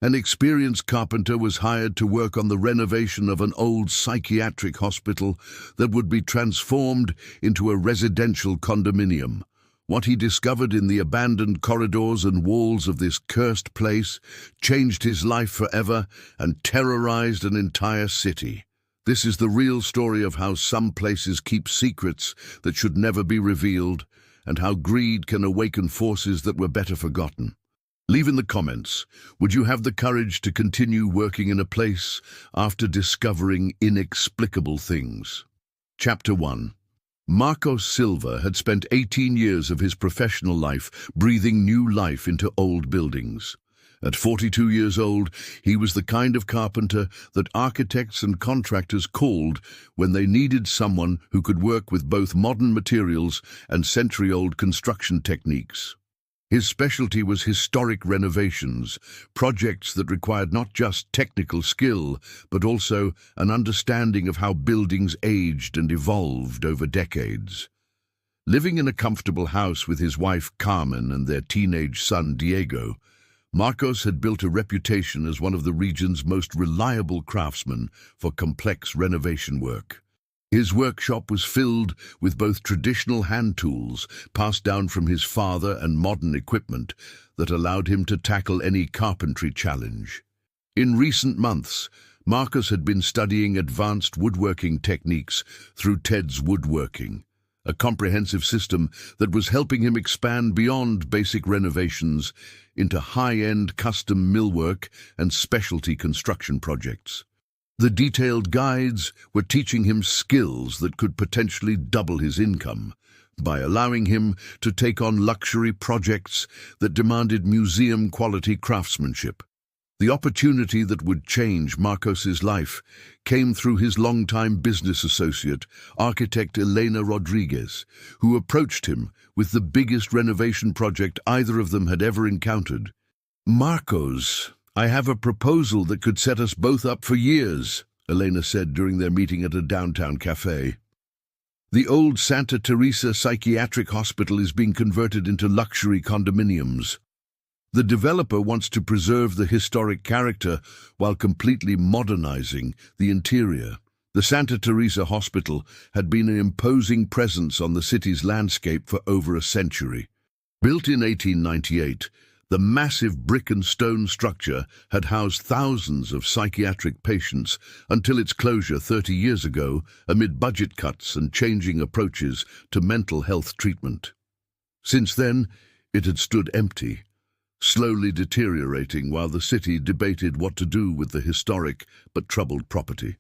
An experienced carpenter was hired to work on the renovation of an old psychiatric hospital that would be transformed into a residential condominium. What he discovered in the abandoned corridors and walls of this cursed place changed his life forever and terrorized an entire city. This is the real story of how some places keep secrets that should never be revealed, and how greed can awaken forces that were better forgotten. Leave in the comments, would you have the courage to continue working in a place after discovering inexplicable things? Chapter 1. Marcos Silva had spent 18 years of his professional life breathing new life into old buildings. At 42 years old, he was the kind of carpenter that architects and contractors called when they needed someone who could work with both modern materials and century-old construction techniques. His specialty was historic renovations, projects that required not just technical skill, but also an understanding of how buildings aged and evolved over decades. Living in a comfortable house with his wife Carmen and their teenage son Diego, Marcos had built a reputation as one of the region's most reliable craftsmen for complex renovation work. His workshop was filled with both traditional hand tools passed down from his father and modern equipment that allowed him to tackle any carpentry challenge. In recent months, Marcos had been studying advanced woodworking techniques through Ted's Woodworking, a comprehensive system that was helping him expand beyond basic renovations into high-end custom millwork and specialty construction projects. The detailed guides were teaching him skills that could potentially double his income by allowing him to take on luxury projects that demanded museum-quality craftsmanship. The opportunity that would change Marcos's life came through his longtime business associate, architect Elena Rodriguez, who approached him with the biggest renovation project either of them had ever encountered. "Marcos, I have a proposal that could set us both up for years," Elena said during their meeting at a downtown cafe. "The old Santa Teresa Psychiatric Hospital is being converted into luxury condominiums. The developer wants to preserve the historic character while completely modernizing the interior. The Santa Teresa Hospital had been an imposing presence on the city's landscape for over a century. Built in 1898, the massive brick and stone structure had housed thousands of psychiatric patients until its closure 30 years ago amid budget cuts and changing approaches to mental health treatment. Since then, it had stood empty, slowly deteriorating while the city debated what to do with the historic but troubled property.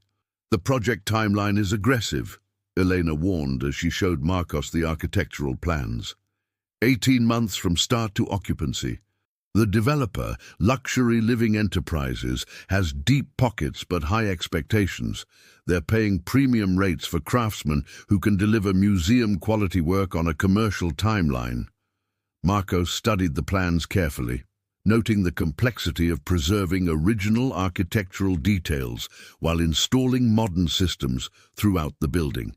"The project timeline is aggressive," Elena warned as she showed Marcos the architectural plans. 18 months from start to occupancy. The developer, Luxury Living Enterprises, has deep pockets but high expectations. They're paying premium rates for craftsmen who can deliver museum-quality work on a commercial timeline. Marcos studied the plans carefully, noting the complexity of preserving original architectural details while installing modern systems throughout the building.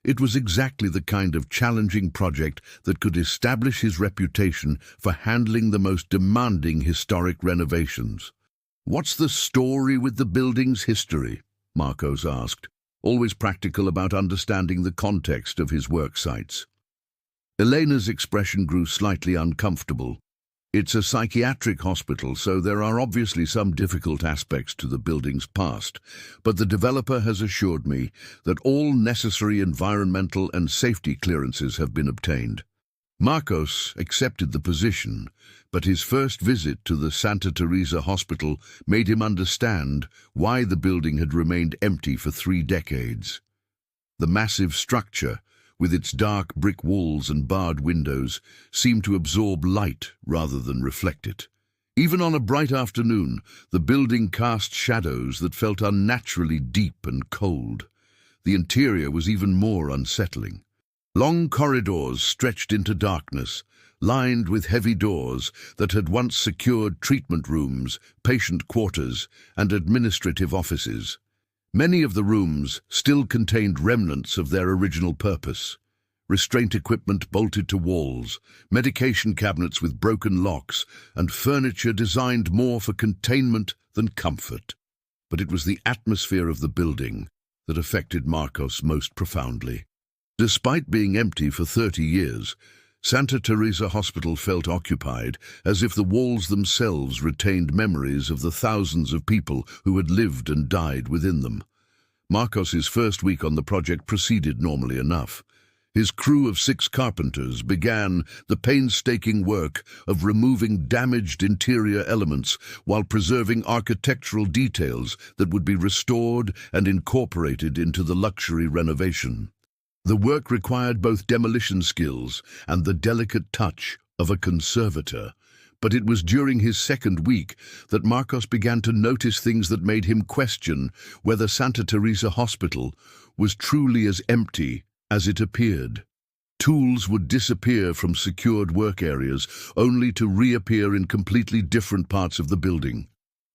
It was exactly the kind of challenging project that could establish his reputation for handling the most demanding historic renovations. "What's the story with the building's history?" Marcos asked, always practical about understanding the context of his work sites. Elena's expression grew slightly uncomfortable. "It's a psychiatric hospital, so there are obviously some difficult aspects to the building's past, but the developer has assured me that all necessary environmental and safety clearances have been obtained." Marcos accepted the position, but his first visit to the Santa Teresa Hospital made him understand why the building had remained empty for 3 decades. The massive structure, with its dark brick walls and barred windows, seemed to absorb light rather than reflect it. Even on a bright afternoon, the building cast shadows that felt unnaturally deep and cold. The interior was even more unsettling. Long corridors stretched into darkness, lined with heavy doors that had once secured treatment rooms, patient quarters, and administrative offices. Many of the rooms still contained remnants of their original purpose: restraint equipment bolted to walls, medication cabinets with broken locks, and furniture designed more for containment than comfort. But it was the atmosphere of the building that affected Marcos most profoundly. Despite being empty for 30 years, Santa Teresa Hospital felt occupied, as if the walls themselves retained memories of the thousands of people who had lived and died within them. Marcos's first week on the project proceeded normally enough. His crew of 6 carpenters began the painstaking work of removing damaged interior elements while preserving architectural details that would be restored and incorporated into the luxury renovation. The work required both demolition skills and the delicate touch of a conservator, but it was during his second week that Marcos began to notice things that made him question whether Santa Teresa Hospital was truly as empty as it appeared. Tools would disappear from secured work areas, only to reappear in completely different parts of the building.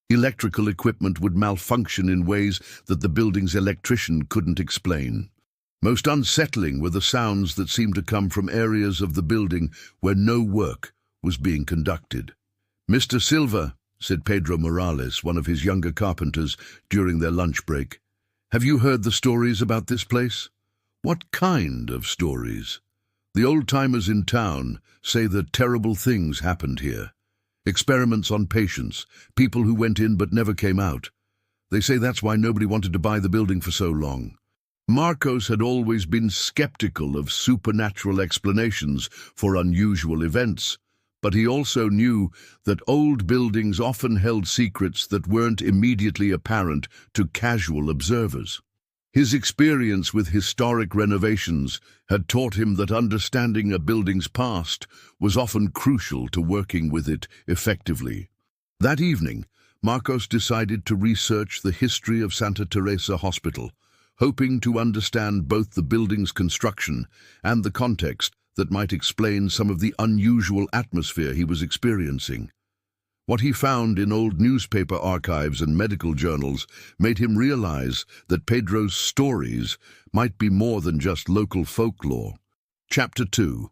Electrical equipment would malfunction in ways that the building's electrician couldn't explain. Most unsettling were the sounds that seemed to come from areas of the building where no work was being conducted. "Mr. Silva," said Pedro Morales, one of his younger carpenters, during their lunch break, "have you heard the stories about this place?" "What kind of stories?" "The old-timers in town say that terrible things happened here. Experiments on patients, people who went in but never came out. They say that's why nobody wanted to buy the building for so long." Marcos had always been skeptical of supernatural explanations for unusual events, but he also knew that old buildings often held secrets that weren't immediately apparent to casual observers. His experience with historic renovations had taught him that understanding a building's past was often crucial to working with it effectively. That evening, Marcos decided to research the history of Santa Teresa Hospital, hoping to understand both the building's construction and the context that might explain some of the unusual atmosphere he was experiencing. What he found in old newspaper archives and medical journals made him realize that Pedro's stories might be more than just local folklore. Chapter 2.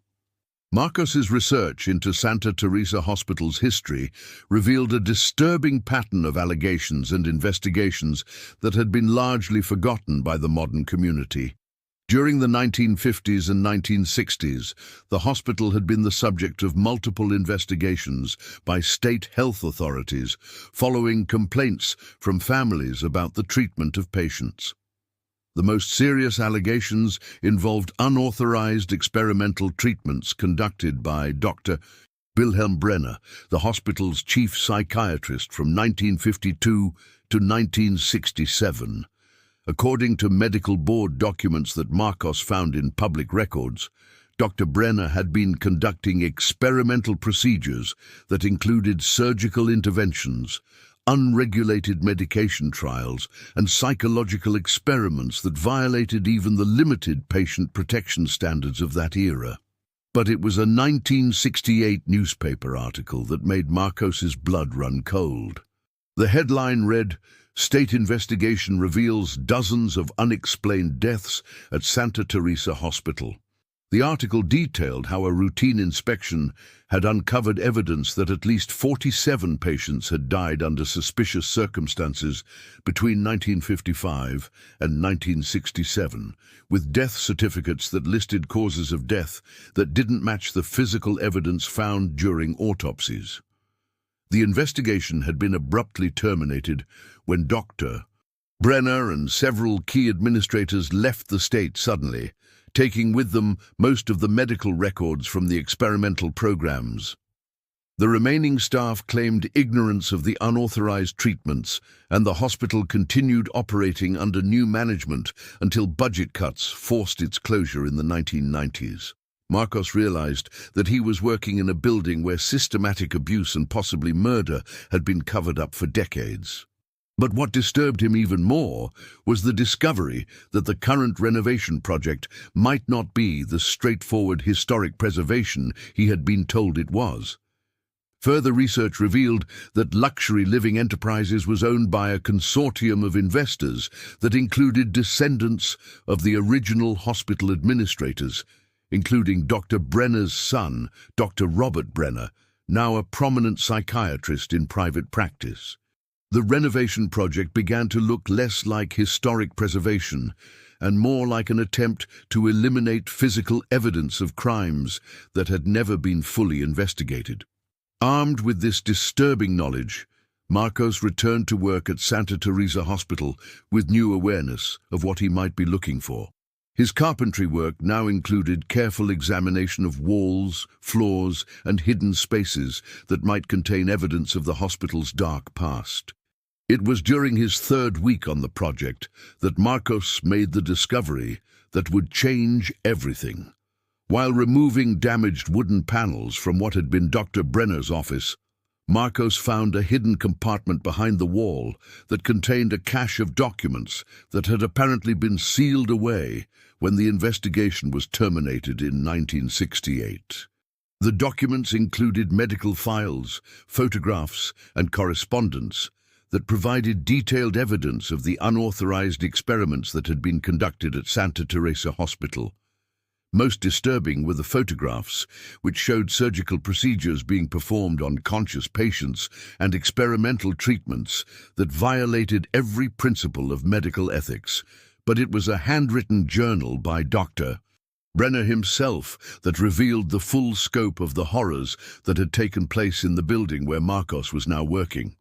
Marcos's research into Santa Teresa Hospital's history revealed a disturbing pattern of allegations and investigations that had been largely forgotten by the modern community. During the 1950s and 1960s, the hospital had been the subject of multiple investigations by state health authorities following complaints from families about the treatment of patients. The most serious allegations involved unauthorized experimental treatments conducted by Dr. Wilhelm Brenner, the hospital's chief psychiatrist from 1952 to 1967. According to medical board documents that Marcos found in public records, Dr. Brenner had been conducting experimental procedures that included surgical interventions, unregulated medication trials, and psychological experiments that violated even the limited patient protection standards of that era. But it was a 1968 newspaper article that made Marcos's blood run cold. The headline read, "State investigation reveals dozens of unexplained deaths at Santa Teresa Hospital." The article detailed how a routine inspection had uncovered evidence that at least 47 patients had died under suspicious circumstances between 1955 and 1967, with death certificates that listed causes of death that didn't match the physical evidence found during autopsies. The investigation had been abruptly terminated when Dr. Brenner and several key administrators left the state suddenly, taking with them most of the medical records from the experimental programs. The remaining staff claimed ignorance of the unauthorized treatments, and the hospital continued operating under new management until budget cuts forced its closure in the 1990s. Marcos realized that he was working in a building where systematic abuse and possibly murder had been covered up for decades. But what disturbed him even more was the discovery that the current renovation project might not be the straightforward historic preservation he had been told it was. Further research revealed that Luxury Living Enterprises was owned by a consortium of investors that included descendants of the original hospital administrators, including Dr. Brenner's son, Dr. Robert Brenner, now a prominent psychiatrist in private practice. The renovation project began to look less like historic preservation and more like an attempt to eliminate physical evidence of crimes that had never been fully investigated. Armed with this disturbing knowledge, Marcos returned to work at Santa Teresa Hospital with new awareness of what he might be looking for. His carpentry work now included careful examination of walls, floors, and hidden spaces that might contain evidence of the hospital's dark past. It was during his third week on the project that Marcos made the discovery that would change everything. While removing damaged wooden panels from what had been Dr. Brenner's office, Marcos found a hidden compartment behind the wall that contained a cache of documents that had apparently been sealed away when the investigation was terminated in 1968. The documents included medical files, photographs, and correspondence that provided detailed evidence of the unauthorized experiments that had been conducted at Santa Teresa Hospital. Most disturbing were the photographs, which showed surgical procedures being performed on conscious patients and experimental treatments that violated every principle of medical ethics. But it was a handwritten journal by Dr. Brenner himself that revealed the full scope of the horrors that had taken place in the building where Marcos was now working.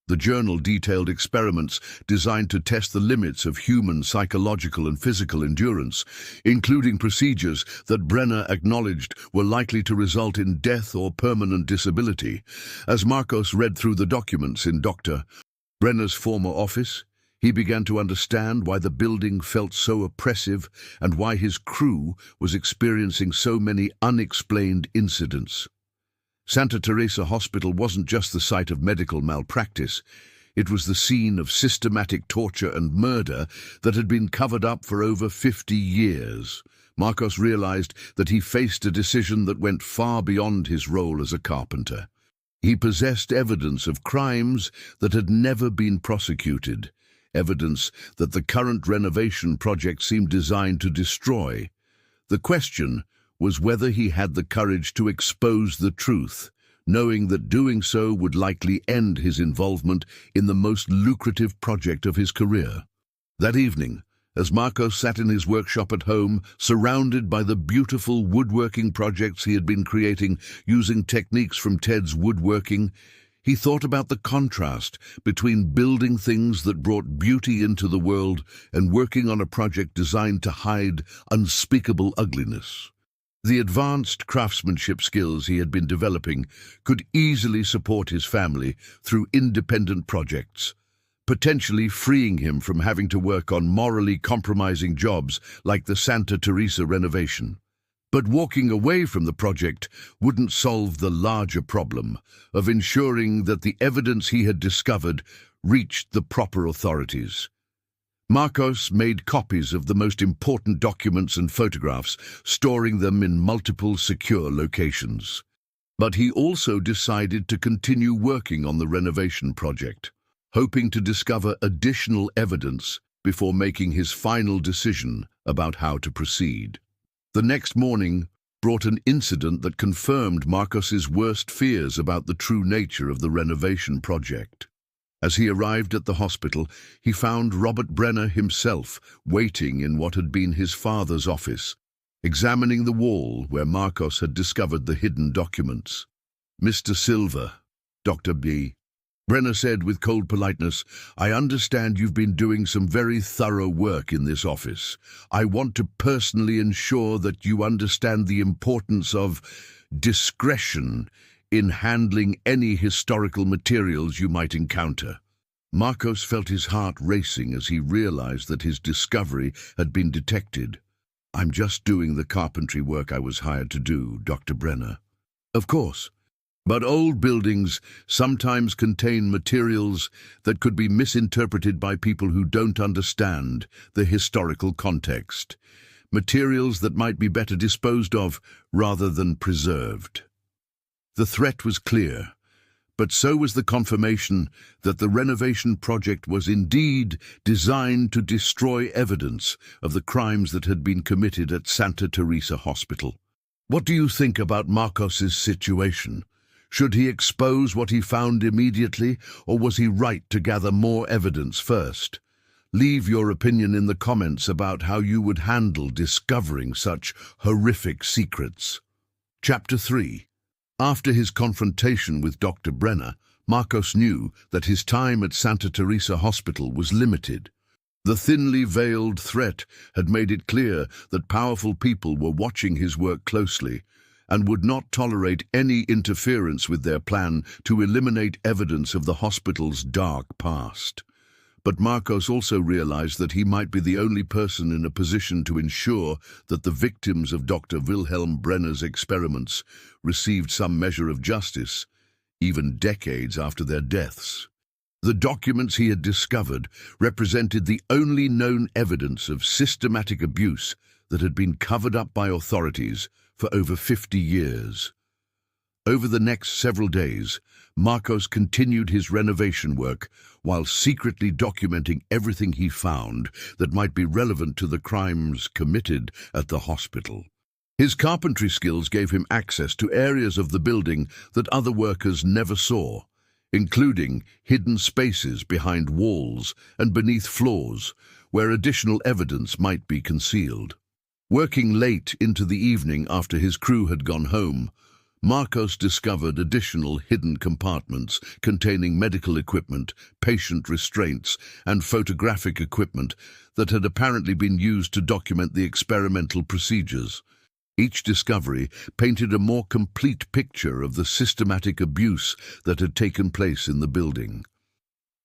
The journal detailed experiments designed to test the limits of human psychological and physical endurance, including procedures that Brenner acknowledged were likely to result in death or permanent disability. As Marcos read through the documents in Dr. Brenner's former office, he began to understand why the building felt so oppressive and why his crew was experiencing so many unexplained incidents. Santa Teresa Hospital wasn't just the site of medical malpractice. It was the scene of systematic torture and murder that had been covered up for over 50 years. Marcos realized that he faced a decision that went far beyond his role as a carpenter. He possessed evidence of crimes that had never been prosecuted, evidence that the current renovation project seemed designed to destroy. The question was whether he had the courage to expose the truth, knowing that doing so would likely end his involvement in the most lucrative project of his career. That evening, as Marcos sat in his workshop at home, surrounded by the beautiful woodworking projects he had been creating using techniques from Ted's woodworking, he thought about the contrast between building things that brought beauty into the world and working on a project designed to hide unspeakable ugliness. The advanced craftsmanship skills he had been developing could easily support his family through independent projects, potentially freeing him from having to work on morally compromising jobs like the Santa Teresa renovation. But walking away from the project wouldn't solve the larger problem of ensuring that the evidence he had discovered reached the proper authorities. Marcos made copies of the most important documents and photographs, storing them in multiple secure locations. But he also decided to continue working on the renovation project, hoping to discover additional evidence before making his final decision about how to proceed. The next morning brought an incident that confirmed Marcos's worst fears about the true nature of the renovation project. As he arrived at the hospital, he found Robert Brenner himself waiting in what had been his father's office, examining the wall where Marcos had discovered the hidden documents. "Mr. Silver," Dr. B. Brenner said with cold politeness, "I understand you've been doing some very thorough work in this office. I want to personally ensure that you understand the importance of discretion in handling any historical materials you might encounter." Marcos felt his heart racing as he realized that his discovery had been detected. "I'm just doing the carpentry work I was hired to do, Dr. Brenner." "Of course. But old buildings sometimes contain materials that could be misinterpreted by people who don't understand the historical context. Materials that might be better disposed of rather than preserved." The threat was clear. But so was the confirmation that the renovation project was indeed designed to destroy evidence of the crimes that had been committed at Santa Teresa Hospital. What do you think about Marcos's situation? Should he expose what he found immediately, or was he right to gather more evidence first? Leave your opinion in the comments about how you would handle discovering such horrific secrets. Chapter 3. After his confrontation with Dr. Brenner, Marcos knew that his time at Santa Teresa Hospital was limited. The thinly veiled threat had made it clear that powerful people were watching his work closely and would not tolerate any interference with their plan to eliminate evidence of the hospital's dark past. But Marcos also realized that he might be the only person in a position to ensure that the victims of Dr. Wilhelm Brenner's experiments received some measure of justice, even decades after their deaths. The documents he had discovered represented the only known evidence of systematic abuse that had been covered up by authorities for over 50 years. Over the next several days, Marcos continued his renovation work while secretly documenting everything he found that might be relevant to the crimes committed at the hospital. His carpentry skills gave him access to areas of the building that other workers never saw, including hidden spaces behind walls and beneath floors where additional evidence might be concealed. Working late into the evening after his crew had gone home, Marcos discovered additional hidden compartments containing medical equipment, patient restraints, and photographic equipment that had apparently been used to document the experimental procedures. Each discovery painted a more complete picture of the systematic abuse that had taken place in the building.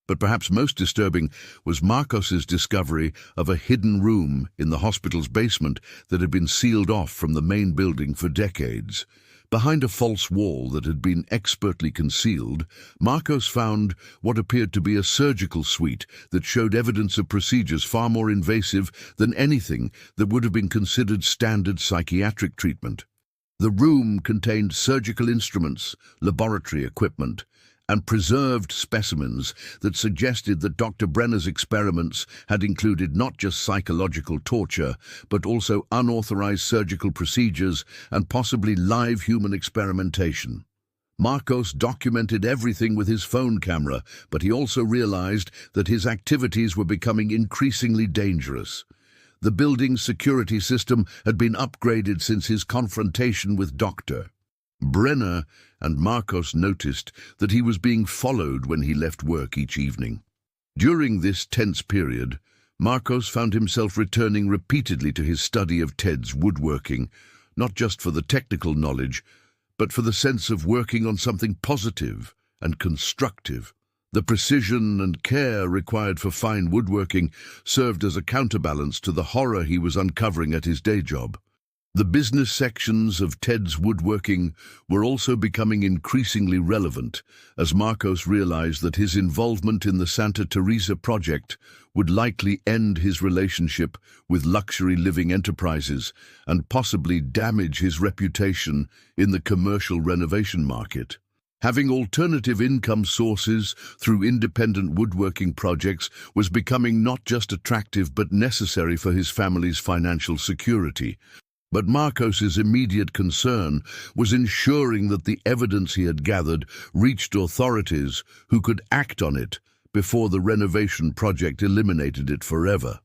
But perhaps most disturbing was Marcos's discovery of a hidden room in the hospital's basement that had been sealed off from the main building for decades. Behind a false wall that had been expertly concealed, Marcos found what appeared to be a surgical suite that showed evidence of procedures far more invasive than anything that would have been considered standard psychiatric treatment. The room contained surgical instruments, laboratory equipment, and preserved specimens that suggested that Dr. Brenner's experiments had included not just psychological torture, but also unauthorized surgical procedures and possibly live human experimentation. Marcos documented everything with his phone camera, but he also realized that his activities were becoming increasingly dangerous. The building's security system had been upgraded since his confrontation with Dr. Brenner, and Marcos noticed that he was being followed when he left work each evening. During this tense period, Marcos found himself returning repeatedly to his study of Ted's woodworking, not just for the technical knowledge, but for the sense of working on something positive and constructive. The precision and care required for fine woodworking served as a counterbalance to the horror he was uncovering at his day job. The business sections of Ted's woodworking were also becoming increasingly relevant as Marcos realized that his involvement in the Santa Teresa project would likely end his relationship with luxury living enterprises and possibly damage his reputation in the commercial renovation market. Having alternative income sources through independent woodworking projects was becoming not just attractive but necessary for his family's financial security. But Marcos's immediate concern was ensuring that the evidence he had gathered reached authorities who could act on it before the renovation project eliminated it forever.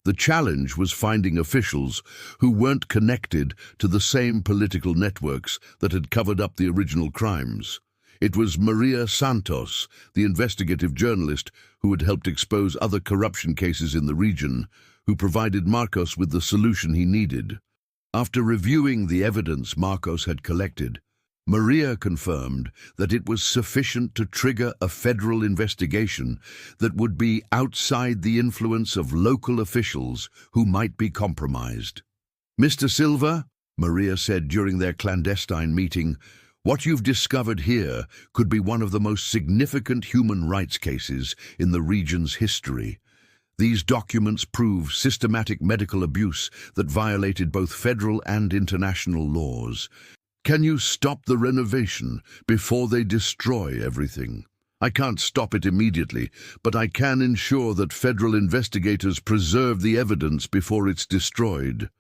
The challenge was finding officials who weren't connected to the same political networks that had covered up the original crimes. It was Maria Santos, the investigative journalist who had helped expose other corruption cases in the region, who provided Marcos with the solution he needed. After reviewing the evidence Marcos had collected, Maria confirmed that it was sufficient to trigger a federal investigation that would be outside the influence of local officials who might be compromised. "Mr. Silva," Maria said during their clandestine meeting, "what you've discovered here could be one of the most significant human rights cases in the region's history. These documents prove systematic medical abuse that violated both federal and international laws. Can you stop the renovation before they destroy everything? I can't stop it immediately, but I can ensure that federal investigators preserve the evidence before it's destroyed.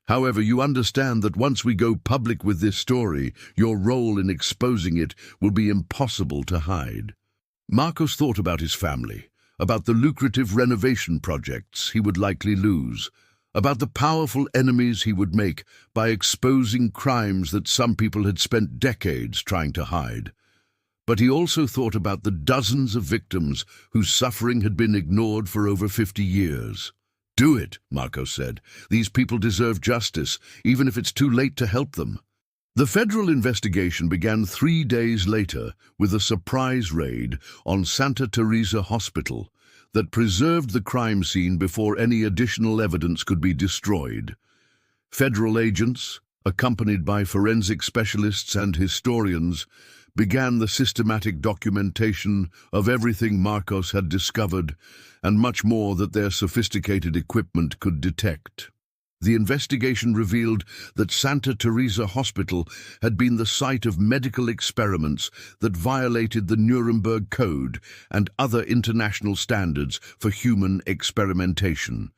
However, you understand that once we go public with this story, your role in exposing it will be impossible to hide. Marcos thought about his family, about the lucrative renovation projects he would likely lose, about the powerful enemies he would make by exposing crimes that some people had spent decades trying to hide. But he also thought about the dozens of victims whose suffering had been ignored for over 50 years. Do it, Marcos said. These people deserve justice, even if it's too late to help them. The federal investigation began 3 days later with a surprise raid on Santa Teresa Hospital that preserved the crime scene before any additional evidence could be destroyed. Federal agents, accompanied by forensic specialists and historians, began the systematic documentation of everything Marcos had discovered and much more that their sophisticated equipment could detect. The investigation revealed that Santa Teresa Hospital had been the site of medical experiments that violated the Nuremberg Code and other international standards for human experimentation.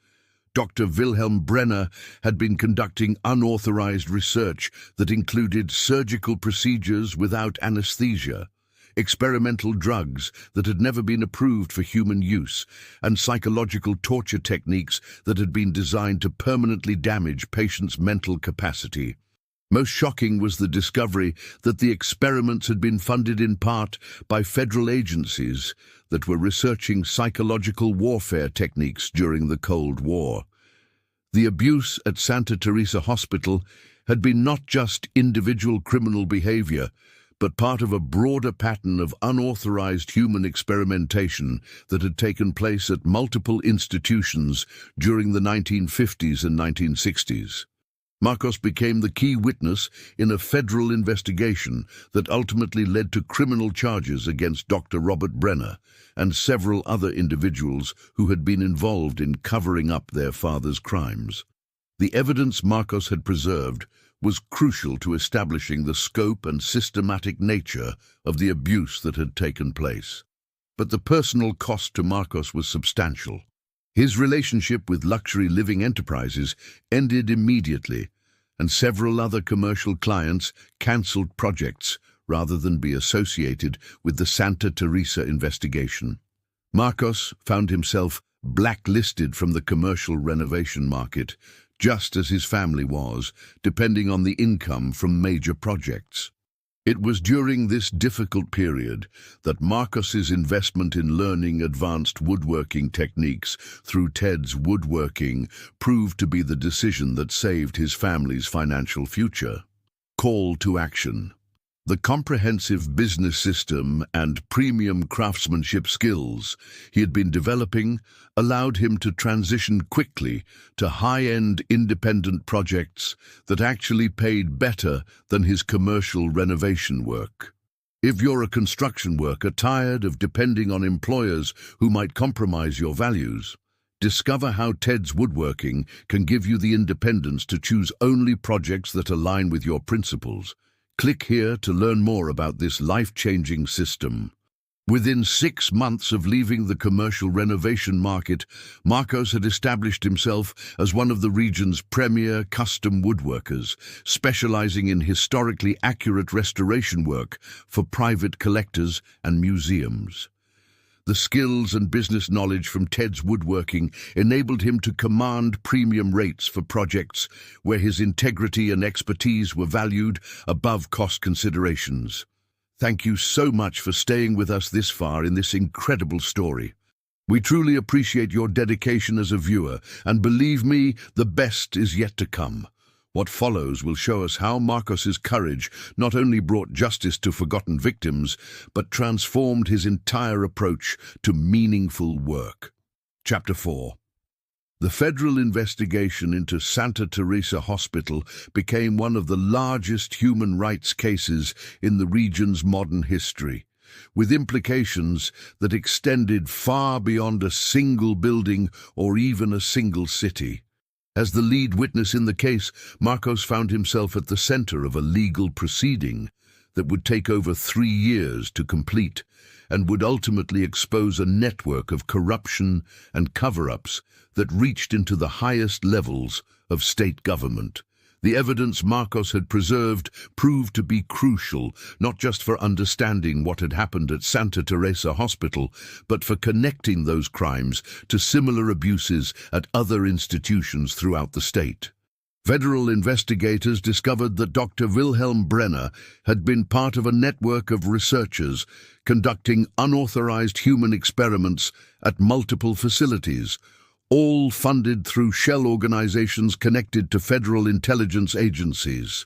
Dr. Wilhelm Brenner had been conducting unauthorized research that included surgical procedures without anesthesia, experimental drugs that had never been approved for human use, and psychological torture techniques that had been designed to permanently damage patients' mental capacity. Most shocking was the discovery that the experiments had been funded in part by federal agencies that were researching psychological warfare techniques during the Cold War. The abuse at Santa Teresa Hospital had been not just individual criminal behavior, but part of a broader pattern of unauthorized human experimentation that had taken place at multiple institutions during the 1950s and 1960s. Marcos became the key witness in a federal investigation that ultimately led to criminal charges against Dr. Robert Brenner and several other individuals who had been involved in covering up their father's crimes. The evidence Marcos had preserved was crucial to establishing the scope and systematic nature of the abuse that had taken place. But the personal cost to Marcos was substantial. His relationship with luxury living enterprises ended immediately, and several other commercial clients cancelled projects rather than be associated with the Santa Teresa investigation. Marcos found himself blacklisted from the commercial renovation market, just as his family was, depending on the income from major projects. It was during this difficult period that Marcos's investment in learning advanced woodworking techniques through Ted's Woodworking proved to be the decision that saved his family's financial future. Call to action. The comprehensive business system and premium craftsmanship skills he had been developing allowed him to transition quickly to high-end independent projects that actually paid better than his commercial renovation work. If you're a construction worker tired of depending on employers who might compromise your values, discover how Ted's Woodworking can give you the independence to choose only projects that align with your principles. Click here to learn more about this life-changing system. Within 6 months of leaving the commercial renovation market, Marcos had established himself as one of the region's premier custom woodworkers, specializing in historically accurate restoration work for private collectors and museums. The skills and business knowledge from Ted's Woodworking enabled him to command premium rates for projects where his integrity and expertise were valued above cost considerations. Thank you so much for staying with us this far in this incredible story. We truly appreciate your dedication as a viewer, and believe me, the best is yet to come. What follows will show us how Marcos's courage not only brought justice to forgotten victims, but transformed his entire approach to meaningful work. Chapter 4. The federal investigation into Santa Teresa Hospital became one of the largest human rights cases in the region's modern history, with implications that extended far beyond a single building or even a single city. As the lead witness in the case, Marcos found himself at the center of a legal proceeding that would take over 3 years to complete and would ultimately expose a network of corruption and cover-ups that reached into the highest levels of state government. The evidence Marcos had preserved proved to be crucial, not just for understanding what had happened at Santa Teresa Hospital, but for connecting those crimes to similar abuses at other institutions throughout the state. Federal investigators discovered that Dr. Wilhelm Brenner had been part of a network of researchers conducting unauthorized human experiments at multiple facilities, all funded through shell organizations connected to federal intelligence agencies.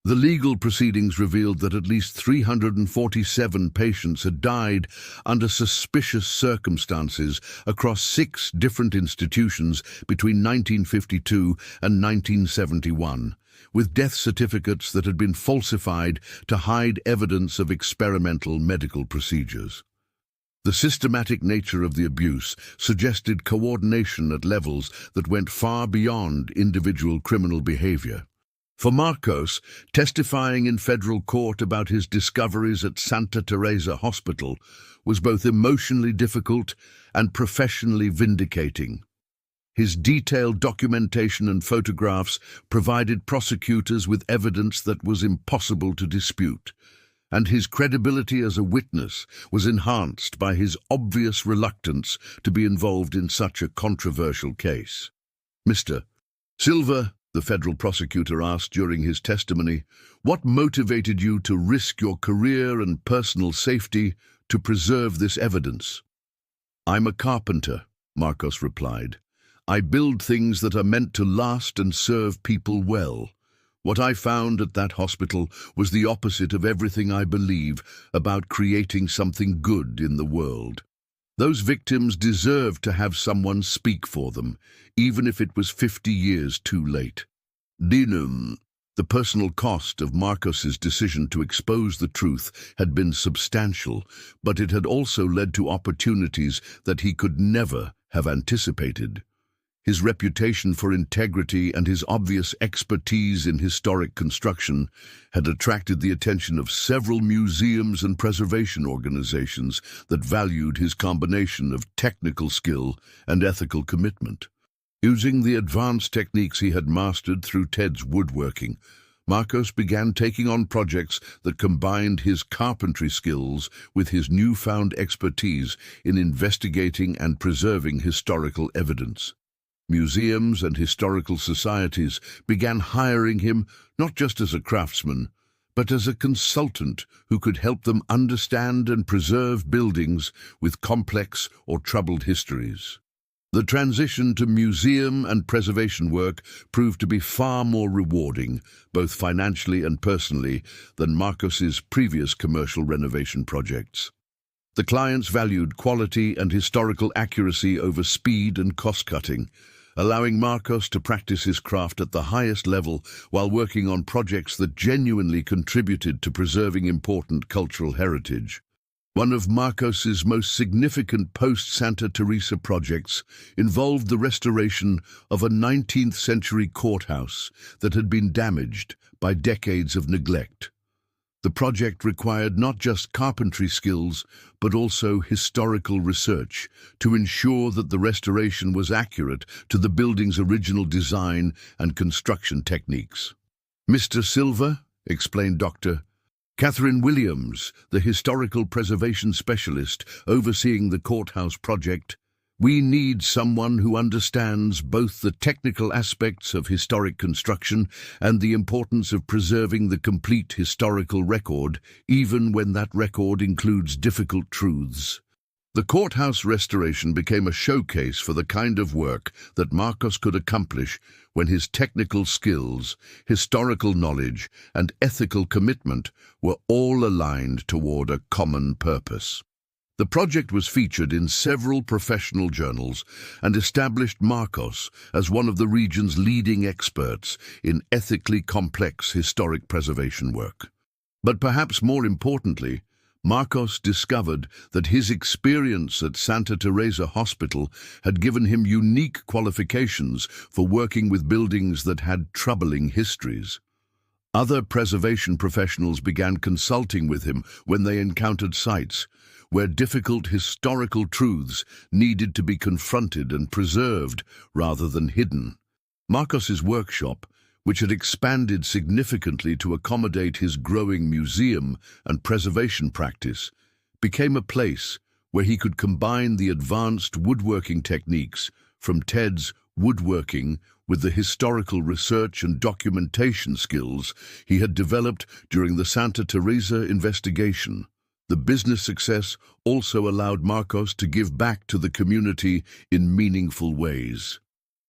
The legal proceedings revealed that at least 347 patients had died under suspicious circumstances across 6 different institutions between 1952 and 1971, with death certificates that had been falsified to hide evidence of experimental medical procedures. The systematic nature of the abuse suggested coordination at levels that went far beyond individual criminal behavior. For Marcos, testifying in federal court about his discoveries at Santa Teresa Hospital was both emotionally difficult and professionally vindicating. His detailed documentation and photographs provided prosecutors with evidence that was impossible to dispute, and his credibility as a witness was enhanced by his obvious reluctance to be involved in such a controversial case. "Mr. Silva," the federal prosecutor asked during his testimony, "what motivated you to risk your career and personal safety to preserve this evidence?" "I'm a carpenter," Marcos replied. "I build things that are meant to last and serve people well. What I found at that hospital was the opposite of everything I believe about creating something good in the world. Those victims deserved to have someone speak for them, even if it was 50 years too late." The personal cost of Marcos's decision to expose the truth had been substantial, but it had also led to opportunities that he could never have anticipated. His reputation for integrity and his obvious expertise in historic construction had attracted the attention of several museums and preservation organizations that valued his combination of technical skill and ethical commitment. Using the advanced techniques he had mastered through Ted's woodworking, Marcos began taking on projects that combined his carpentry skills with his newfound expertise in investigating and preserving historical evidence. Museums and historical societies began hiring him not just as a craftsman, but as a consultant who could help them understand and preserve buildings with complex or troubled histories. The transition to museum and preservation work proved to be far more rewarding, both financially and personally, than Marcos's previous commercial renovation projects. The clients valued quality and historical accuracy over speed and cost-cutting, allowing Marcos to practice his craft at the highest level while working on projects that genuinely contributed to preserving important cultural heritage. One of Marcos's most significant post-Santa Teresa projects involved the restoration of a 19th-century courthouse that had been damaged by decades of neglect. The project required not just carpentry skills, but also historical research to ensure that the restoration was accurate to the building's original design and construction techniques. "Mr. Silva," explained Dr. Catherine Williams, the historical preservation specialist overseeing the courthouse project, "we need someone who understands both the technical aspects of historic construction and the importance of preserving the complete historical record, even when that record includes difficult truths." The courthouse restoration became a showcase for the kind of work that Marcos could accomplish when his technical skills, historical knowledge, and ethical commitment were all aligned toward a common purpose. The project was featured in several professional journals and established Marcos as one of the region's leading experts in ethically complex historic preservation work. But perhaps more importantly, Marcos discovered that his experience at Santa Teresa Hospital had given him unique qualifications for working with buildings that had troubling histories. Other preservation professionals began consulting with him when they encountered sites where difficult historical truths needed to be confronted and preserved rather than hidden. Marcos's workshop, which had expanded significantly to accommodate his growing museum and preservation practice, became a place where he could combine the advanced woodworking techniques from Ted's woodworking with the historical research and documentation skills he had developed during the Santa Teresa investigation. The business success also allowed Marcos to give back to the community in meaningful ways.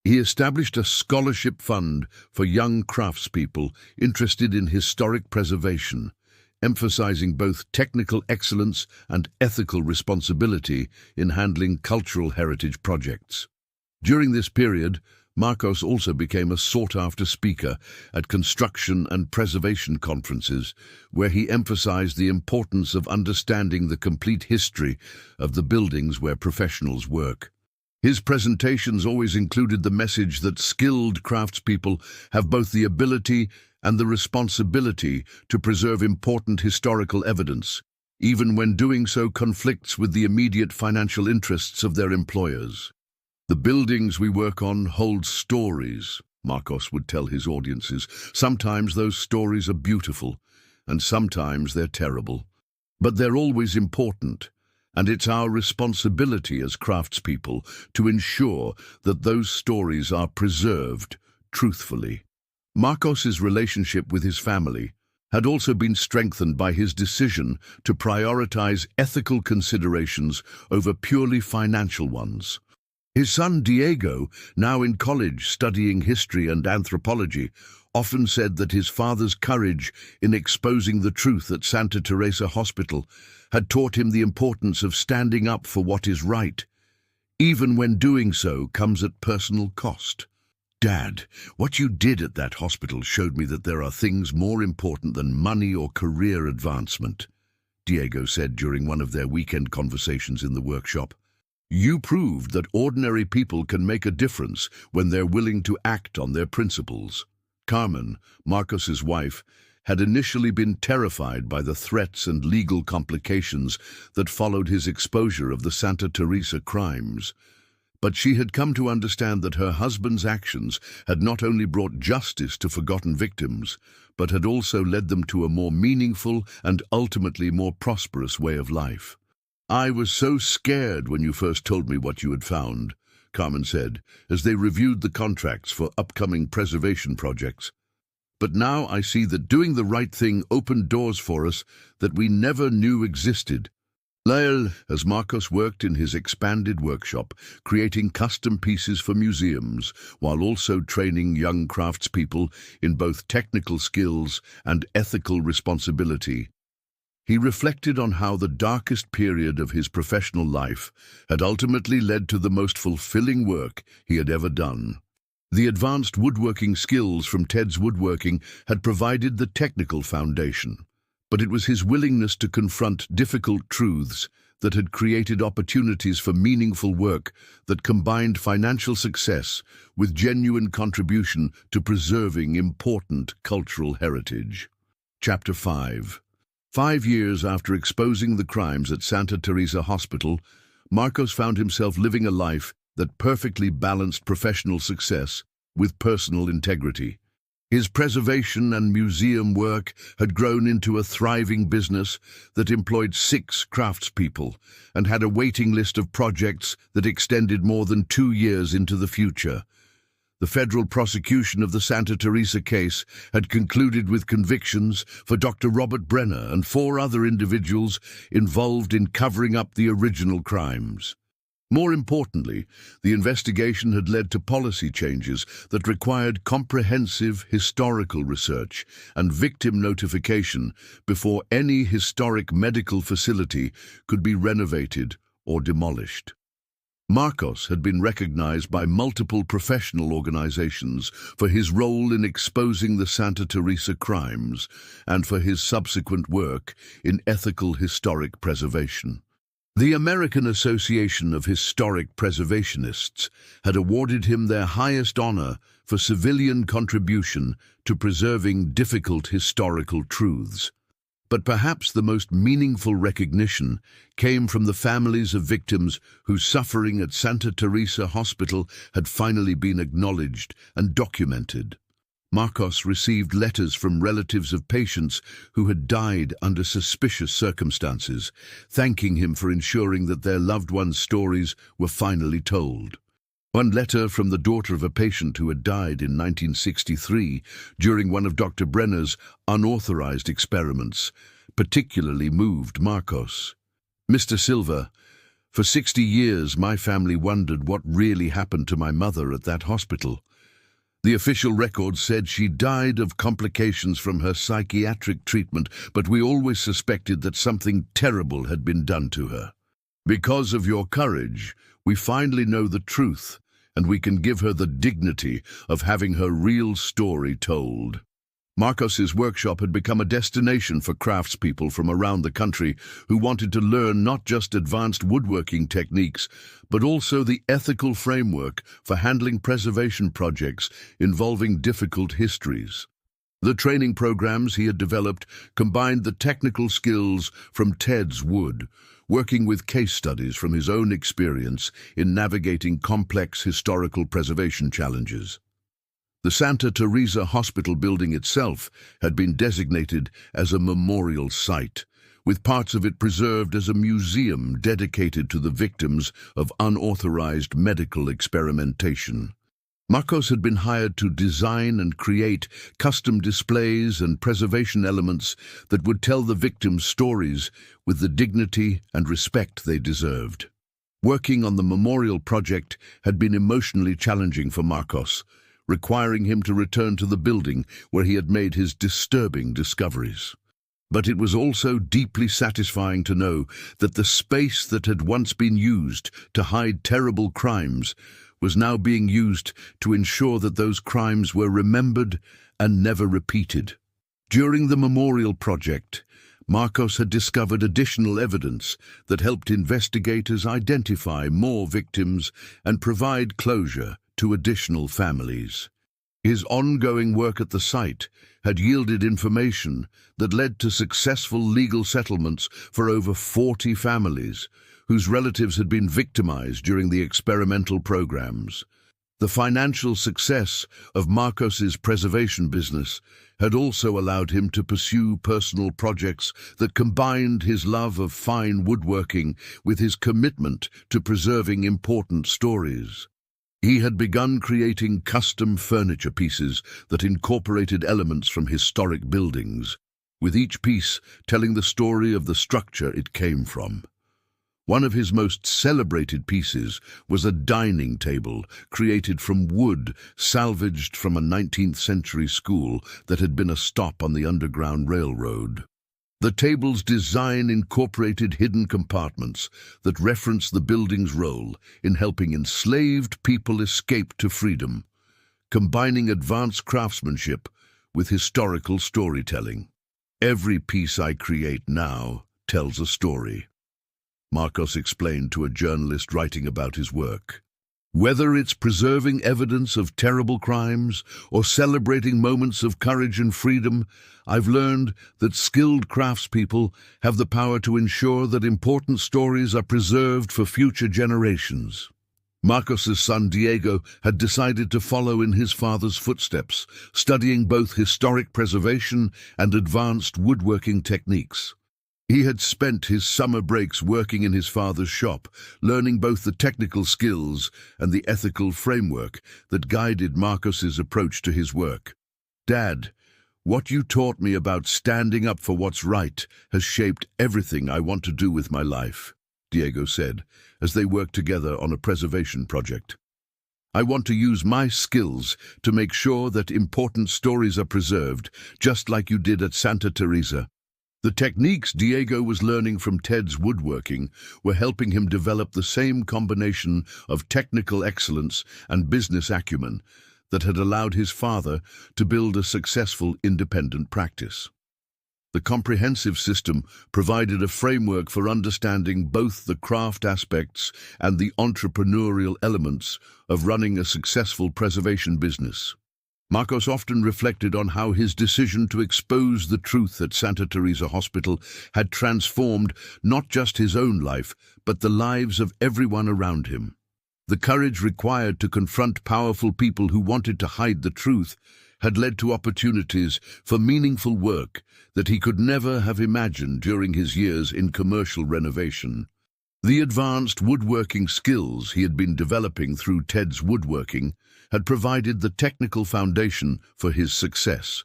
He established a scholarship fund for young craftspeople interested in historic preservation, emphasizing both technical excellence and ethical responsibility in handling cultural heritage projects. During this period, Marcos also became a sought-after speaker at construction and preservation conferences, where he emphasized the importance of understanding the complete history of the buildings where professionals work. His presentations always included the message that skilled craftspeople have both the ability and the responsibility to preserve important historical evidence, even when doing so conflicts with the immediate financial interests of their employers. "The buildings we work on hold stories," Marcos would tell his audiences. "Sometimes those stories are beautiful, and sometimes they're terrible. But they're always important. And it's our responsibility as craftspeople to ensure that those stories are preserved truthfully." Marcos's relationship with his family had also been strengthened by his decision to prioritize ethical considerations over purely financial ones. His son Diego, now in college studying history and anthropology, often said that his father's courage in exposing the truth at Santa Teresa Hospital had taught him the importance of standing up for what is right, even when doing so comes at personal cost. "Dad, what you did at that hospital showed me that there are things more important than money or career advancement," Diego said during one of their weekend conversations in the workshop. "You proved that ordinary people can make a difference when they're willing to act on their principles." Carmen, Marcos's wife, had initially been terrified by the threats and legal complications that followed his exposure of the Santa Teresa crimes. But she had come to understand that her husband's actions had not only brought justice to forgotten victims, but had also led them to a more meaningful and ultimately more prosperous way of life. "I was so scared when you first told me what you had found," Carmen said, as they reviewed the contracts for upcoming preservation projects. "But now I see that doing the right thing opened doors for us that we never knew existed." Lael, as Marcos worked in his expanded workshop, creating custom pieces for museums, while also training young craftspeople in both technical skills and ethical responsibility. He reflected on how the darkest period of his professional life had ultimately led to the most fulfilling work he had ever done. The advanced woodworking skills from Ted's woodworking had provided the technical foundation, but it was his willingness to confront difficult truths that had created opportunities for meaningful work that combined financial success with genuine contribution to preserving important cultural heritage. Chapter 5. 5 years after exposing the crimes at Santa Teresa Hospital, Marcos found himself living a life that perfectly balanced professional success with personal integrity. His preservation and museum work had grown into a thriving business that employed 6 craftspeople and had a waiting list of projects that extended more than 2 years into the future. The federal prosecution of the Santa Teresa case had concluded with convictions for Dr. Robert Brenner and 4 other individuals involved in covering up the original crimes. More importantly, the investigation had led to policy changes that required comprehensive historical research and victim notification before any historic medical facility could be renovated or demolished. Marcos had been recognized by multiple professional organizations for his role in exposing the Santa Teresa crimes and for his subsequent work in ethical historic preservation. The American Association of Historic Preservationists had awarded him their highest honor for civilian contribution to preserving difficult historical truths. But perhaps the most meaningful recognition came from the families of victims whose suffering at Santa Teresa Hospital had finally been acknowledged and documented. Marcos received letters from relatives of patients who had died under suspicious circumstances, thanking him for ensuring that their loved ones' stories were finally told. One letter from the daughter of a patient who had died in 1963 during one of Dr. Brenner's unauthorized experiments particularly moved Marcos. "Mr. Silva, for 60 years my family wondered what really happened to my mother at that hospital. The official record said she died of complications from her psychiatric treatment, but we always suspected that something terrible had been done to her. Because of your courage, we finally know the truth, and we can give her the dignity of having her real story told." Marcos's workshop had become a destination for craftspeople from around the country who wanted to learn not just advanced woodworking techniques, but also the ethical framework for handling preservation projects involving difficult histories. The training programs he had developed combined the technical skills from Ted's wood, working with case studies from his own experience in navigating complex historical preservation challenges. The Santa Teresa Hospital building itself had been designated as a memorial site, with parts of it preserved as a museum dedicated to the victims of unauthorized medical experimentation. Marcos had been hired to design and create custom displays and preservation elements that would tell the victims' stories with the dignity and respect they deserved. Working on the memorial project had been emotionally challenging for Marcos, requiring him to return to the building where he had made his disturbing discoveries. But it was also deeply satisfying to know that the space that had once been used to hide terrible crimes was now being used to ensure that those crimes were remembered and never repeated. During the memorial project, Marcos had discovered additional evidence that helped investigators identify more victims and provide closure to additional families. His ongoing work at the site had yielded information that led to successful legal settlements for over 40 families whose relatives had been victimized during the experimental programs. The financial success of Marcos's preservation business had also allowed him to pursue personal projects that combined his love of fine woodworking with his commitment to preserving important stories. He had begun creating custom furniture pieces that incorporated elements from historic buildings, with each piece telling the story of the structure it came from. One of his most celebrated pieces was a dining table created from wood salvaged from a 19th century school that had been a stop on the Underground Railroad. The table's design incorporated hidden compartments that reference the building's role in helping enslaved people escape to freedom, combining advanced craftsmanship with historical storytelling. "Every piece I create now tells a story," Marcos explained to a journalist writing about his work. "Whether it's preserving evidence of terrible crimes or celebrating moments of courage and freedom, I've learned that skilled craftspeople have the power to ensure that important stories are preserved for future generations." Marcos's son Diego had decided to follow in his father's footsteps, studying both historic preservation and advanced woodworking techniques. He had spent his summer breaks working in his father's shop, learning both the technical skills and the ethical framework that guided Marcos's approach to his work. "Dad, what you taught me about standing up for what's right has shaped everything I want to do with my life," Diego said, as they worked together on a preservation project. "I want to use my skills to make sure that important stories are preserved, just like you did at Santa Teresa." The techniques Diego was learning from Ted's woodworking were helping him develop the same combination of technical excellence and business acumen that had allowed his father to build a successful independent practice. The comprehensive system provided a framework for understanding both the craft aspects and the entrepreneurial elements of running a successful preservation business. Marcos often reflected on how his decision to expose the truth at Santa Teresa Hospital had transformed not just his own life, but the lives of everyone around him. The courage required to confront powerful people who wanted to hide the truth had led to opportunities for meaningful work that he could never have imagined during his years in commercial renovation. The advanced woodworking skills he had been developing through Ted's woodworking had provided the technical foundation for his success,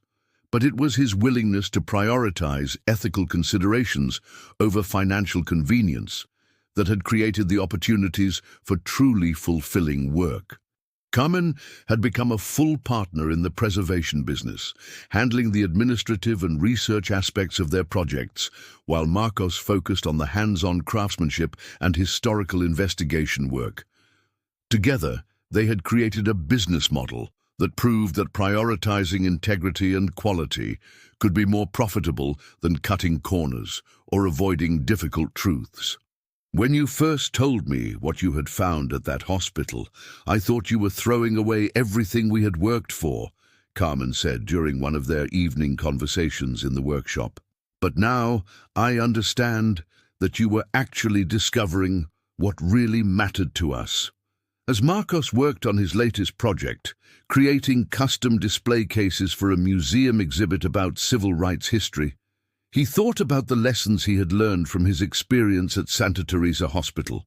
but it was his willingness to prioritize ethical considerations over financial convenience that had created the opportunities for truly fulfilling work. Carmen had become a full partner in the preservation business, handling the administrative and research aspects of their projects, while Marcos focused on the hands-on craftsmanship and historical investigation work. Together, they had created a business model that proved that prioritizing integrity and quality could be more profitable than cutting corners or avoiding difficult truths. When you first told me what you had found at that hospital, I thought you were throwing away everything we had worked for, Carmen said during one of their evening conversations in the workshop. But now I understand that you were actually discovering what really mattered to us. As Marcos worked on his latest project, creating custom display cases for a museum exhibit about civil rights history, he thought about the lessons he had learned from his experience at Santa Teresa Hospital.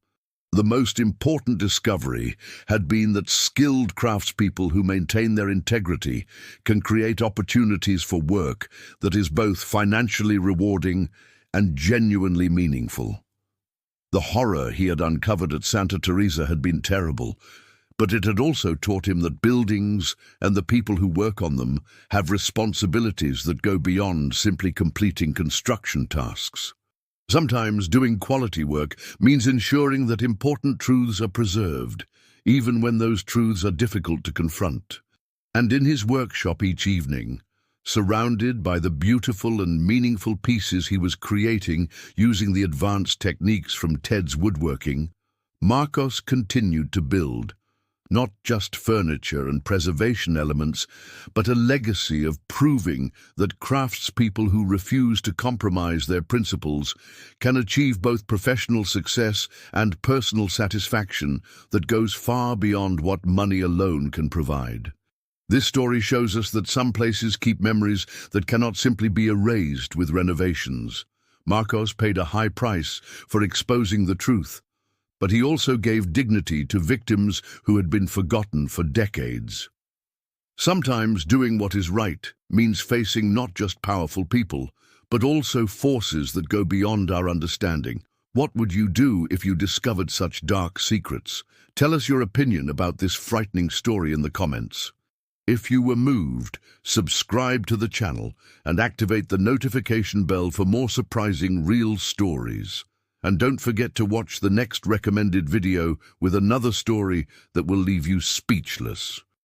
The most important discovery had been that skilled craftspeople who maintain their integrity can create opportunities for work that is both financially rewarding and genuinely meaningful. The horror he had uncovered at Santa Teresa had been terrible, but it had also taught him that buildings and the people who work on them have responsibilities that go beyond simply completing construction tasks. Sometimes doing quality work means ensuring that important truths are preserved, even when those truths are difficult to confront. And in his workshop each evening, surrounded by the beautiful and meaningful pieces he was creating using the advanced techniques from Ted's woodworking, Marcos continued to build not just furniture and preservation elements, but a legacy of proving that craftspeople who refuse to compromise their principles can achieve both professional success and personal satisfaction that goes far beyond what money alone can provide. This story shows us that some places keep memories that cannot simply be erased with renovations. Marcos paid a high price for exposing the truth, but he also gave dignity to victims who had been forgotten for decades. Sometimes doing what is right means facing not just powerful people, but also forces that go beyond our understanding. What would you do if you discovered such dark secrets? Tell us your opinion about this frightening story in the comments. If you were moved, subscribe to the channel and activate the notification bell for more surprising real stories. And don't forget to watch the next recommended video with another story that will leave you speechless.